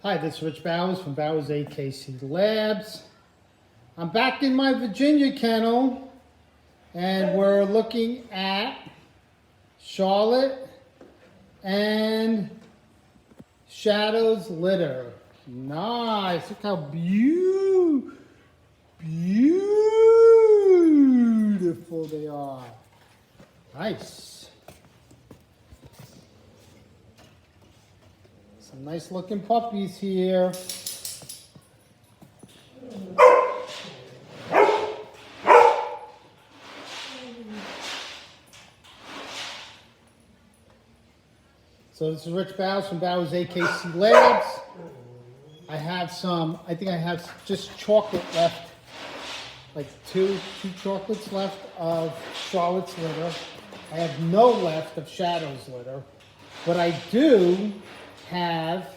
Hi, this is Rich Bowers from Bowers AKC Labs. I'm back in my Virginia kennel and we're looking at Charlotte and Shadow's litter. Nice, look how beautiful they are. Nice. Some nice looking puppies here. So this is Rich Bowers from Bowers AKC Labs. I think I have just chocolate left, like two chocolates left of Charlotte's litter. I have no left of Shadow's litter, but I do have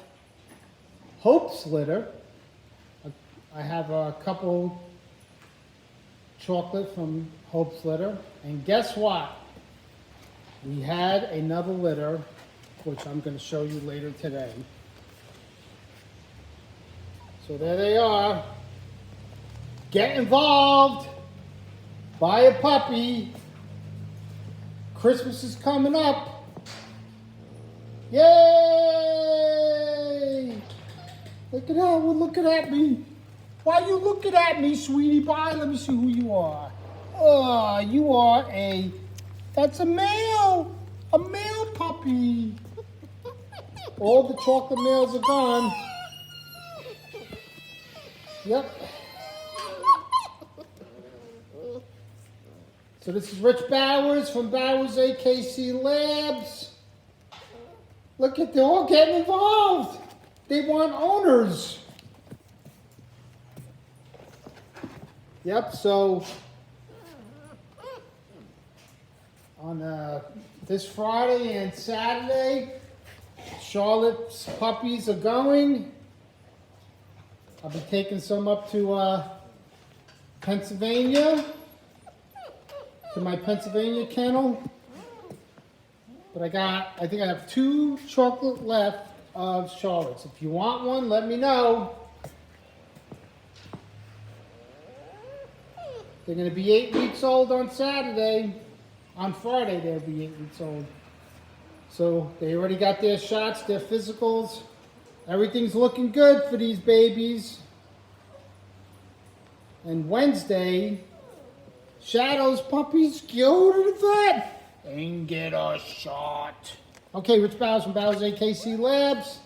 Hope's litter. I have a couple chocolate from Hope's litter, and guess what? We had another litter, which I'm going to show you later today. So there they are. Get involved. Buy a puppy. Christmas is coming up. Yay! Look at that one looking at me. Why are you looking at me, sweetie pie? Let me see who you are. Oh, you are that's a male puppy. All the chocolate males are gone. Yep. So this is Rich Bowers from Bowers AKC Labs. Look at, they're all getting involved. They want owners. Yep, so on this Friday and Saturday, Charlotte's puppies are going. I'll be taking some up to Pennsylvania, to my Pennsylvania kennel. But I think I have 2 chocolate left of Charlotte's. If you want one, let me know. They're going to be 8 weeks old on Saturday. On Friday, they'll be 8 weeks old. So they already got their shots, their physicals. Everything's looking good for these babies. And Wednesday, Shadow's puppies go to the vet and get a shot. Okay, Rich Bowers from Bowers AKC Labs.